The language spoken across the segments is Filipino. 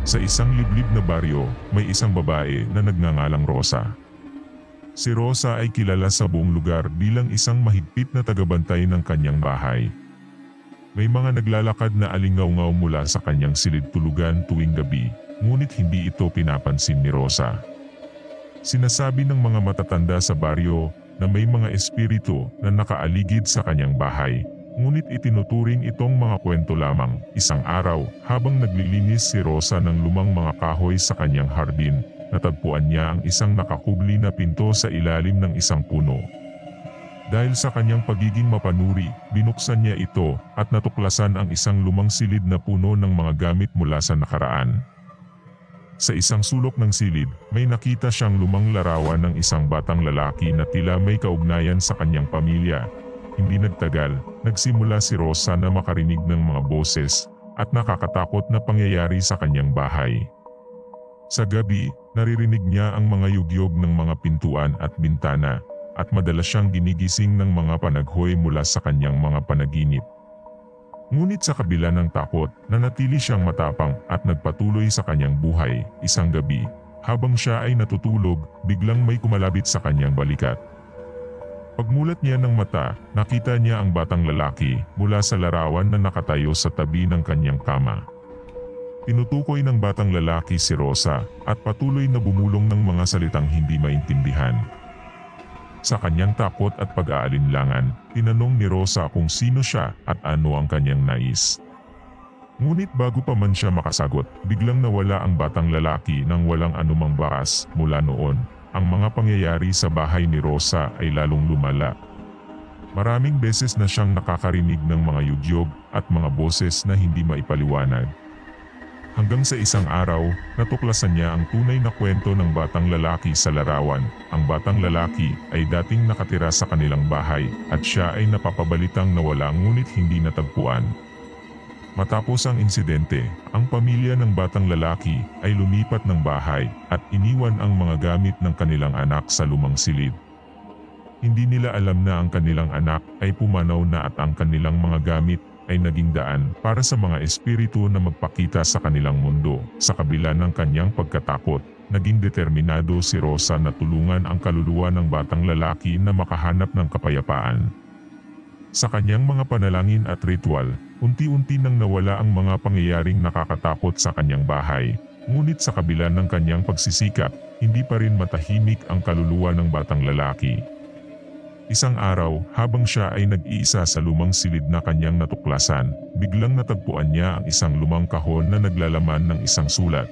Sa isang liblib na baryo, may isang babae na nagngangalang Rosa. Si Rosa ay kilala sa buong lugar bilang isang mahigpit na tagabantay ng kanyang bahay. May mga naglalakad na alingaw-ngaw mula sa kanyang silid tulugan tuwing gabi, ngunit hindi ito pinapansin ni Rosa. Sinasabi ng mga matatanda sa baryo na may mga espiritu na nakaaligid sa kanyang bahay, ngunit itinuturing itong mga kwento lamang. Isang araw, habang naglilinis si Rosa ng lumang mga kahoy sa kanyang hardin, natagpuan niya ang isang nakakubli na pinto sa ilalim ng isang puno. Dahil sa kanyang pagiging mapanuri, binuksan niya ito at natuklasan ang isang lumang silid na puno ng mga gamit mula sa nakaraan. Sa isang sulok ng silid, may nakita siyang lumang larawan ng isang batang lalaki na tila may kaugnayan sa kanyang pamilya. Hindi nagtagal, nagsimula si Rosa na makarinig ng mga boses at nakakatakot na pangyayari sa kanyang bahay. Sa gabi, naririnig niya ang mga yugyog ng mga pintuan at bintana, at madalas siyang ginigising ng mga panaghoy mula sa kanyang mga panaginip. Ngunit sa kabila ng takot, nanatili siyang matapang at nagpatuloy sa kanyang buhay. Isang gabi, habang siya ay natutulog, biglang may kumalabit sa kanyang balikat. Pagmulat niya ng mata, nakita niya ang batang lalaki mula sa larawan na nakatayo sa tabi ng kanyang kama. Tinutukoy ng batang lalaki si Rosa at patuloy na bumulong ng mga salitang hindi maintindihan. Sa kanyang takot at pag-aalinlangan, tinanong ni Rosa kung sino siya at ano ang kanyang nais. Ngunit bago pa man siya makasagot, biglang nawala ang batang lalaki nang walang anumang bakas. Mula noon, ang mga pangyayari sa bahay ni Rosa ay lalong lumala. Maraming beses na siyang nakakarinig ng mga yugyog at mga boses na hindi maipaliwanag. Hanggang sa isang araw, natuklasan niya ang tunay na kwento ng batang lalaki sa larawan. Ang batang lalaki ay dating nakatira sa kanilang bahay at siya ay napapabalitang nawala ngunit hindi natagpuan. Matapos ang insidente, ang pamilya ng batang lalaki ay lumipat ng bahay at iniwan ang mga gamit ng kanilang anak sa lumang silid. Hindi nila alam na ang kanilang anak ay pumanaw na at ang kanilang mga gamit ay naging daan para sa mga espiritu na magpakita sa kanilang mundo. Sa kabila ng kanyang pagkatakot, naging determinado si Rosa na tulungan ang kaluluwa ng batang lalaki na makahanap ng kapayapaan. Sa kanyang mga panalangin at ritual, unti-unti nang nawala ang mga pangyayaring nakakatakot sa kanyang bahay. Ngunit sa kabila ng kanyang pagsisikap, hindi pa rin matahimik ang kaluluwa ng batang lalaki. Isang araw, habang siya ay nag-iisa sa lumang silid na kanyang natuklasan, biglang natagpuan niya ang isang lumang kahon na naglalaman ng isang sulat.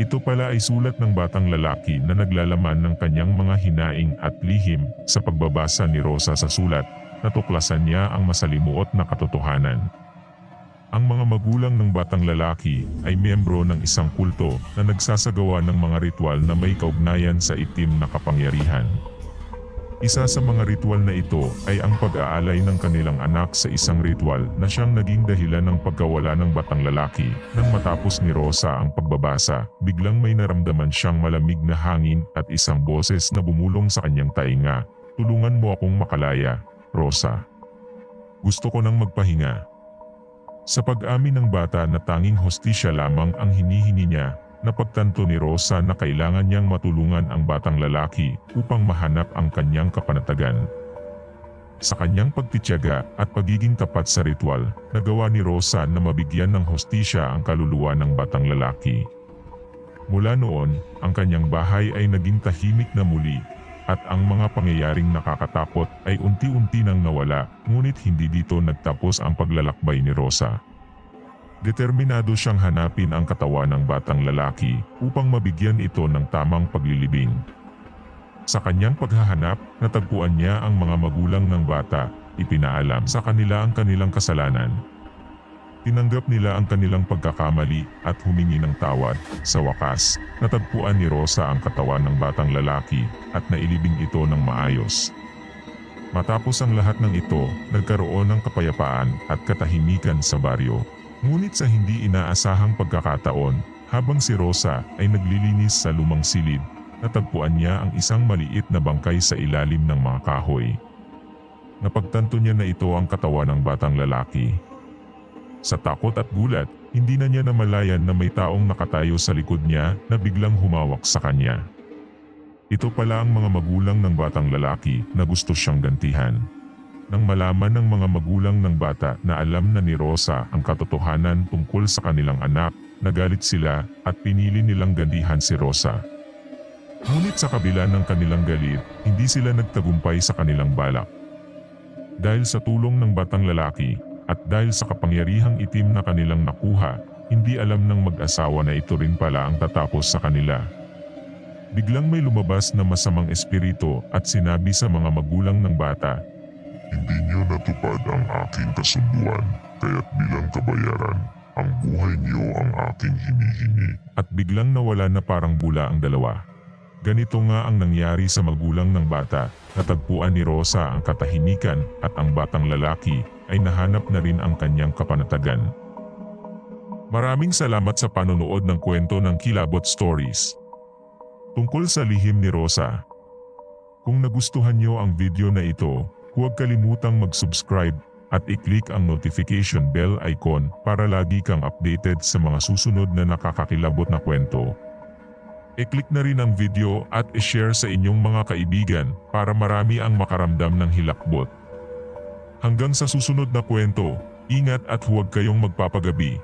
Ito pala ay sulat ng batang lalaki na naglalaman ng kanyang mga hinaing at lihim. Sa pagbabasa ni Rosa sa sulat, natuklasan niya ang masalimuot na katotohanan. Ang mga magulang ng batang lalaki ay miyembro ng isang kulto na nagsasagawa ng mga ritual na may kaugnayan sa itim na kapangyarihan. Isa sa mga ritual na ito ay ang pag-aalay ng kanilang anak sa isang ritual na siyang naging dahilan ng pagkawala ng batang lalaki. Nang matapos ni Rosa ang pagbabasa, biglang may naramdaman siyang malamig na hangin at isang boses na bumulong sa kanyang tainga. "Tulungan mo akong makalaya, Rosa. Gusto ko nang magpahinga." Sa pag-amin ng bata na tanging hostisya lamang ang hinihingi niya, napagtanto ni Rosa na kailangan niyang matulungan ang batang lalaki upang mahanap ang kanyang kapanatagan. Sa kanyang pagtitiyaga at pagiging tapat sa ritual, nagawa ni Rosa na mabigyan ng hostisya ang kaluluwa ng batang lalaki. Mula noon, ang kanyang bahay ay naging tahimik na muli, at ang mga pangyayaring nakakatakot ay unti-unti nang nawala, ngunit hindi dito nagtapos ang paglalakbay ni Rosa. Determinado siyang hanapin ang katawan ng batang lalaki upang mabigyan ito ng tamang paglilibing. Sa kanyang paghahanap, natagpuan niya ang mga magulang ng bata, ipinaalam sa kanila ang kanilang kasalanan. Tinanggap nila ang kanilang pagkakamali at humingi ng tawad. Sa wakas, natagpuan ni Rosa ang katawan ng batang lalaki at nailibing ito ng maayos. Matapos ang lahat ng ito, nagkaroon ng kapayapaan at katahimikan sa baryo. Ngunit sa hindi inaasahang pagkakataon, habang si Rosa ay naglilinis sa lumang silid, natagpuan niya ang isang maliit na bangkay sa ilalim ng mga kahoy. Napagtanto niya na ito ang katawan ng batang lalaki. Sa takot at gulat, hindi na niya namalayan na may taong nakatayo sa likod niya na biglang humawak sa kanya. Ito pala ang mga magulang ng batang lalaki na gusto siyang gantihan. Nang malaman ng mga magulang ng bata na alam na ni Rosa ang katotohanan tungkol sa kanilang anak, nagalit sila at pinili nilang gantihan si Rosa. Ngunit sa kabila ng kanilang galit, hindi sila nagtagumpay sa kanilang balak. Dahil sa tulong ng batang lalaki, at dahil sa kapangyarihang itim na kanilang nakuha, hindi alam ng mag-asawa na ito rin pala ang tatapos sa kanila. Biglang may lumabas na masamang espiritu at sinabi sa mga magulang ng bata, Hindi niyo natupad ang aking kasunduan, kaya't bilang kabayaran, ang buhay niyo ang aking hinihingi. at biglang nawala na parang bula ang dalawa. Ganito nga ang nangyari sa magulang ng bata, natagpuan ni Rosa ang katahimikan at ang batang lalaki ay nahanap na rin ang kanyang kapanatagan. Maraming salamat sa panonood ng kwento ng Kilabot Stories. Tungkol sa lihim ni Rosa. Kung nagustuhan niyo ang video na ito, huwag kalimutang mag-subscribe at i-click ang notification bell icon para lagi kang updated sa mga susunod na nakakakilabot na kwento. I-click na rin ang video at i-share sa inyong mga kaibigan para marami ang makaramdam ng hilakbot. Hanggang sa susunod na kwento, ingat at huwag kayong magpapagabi.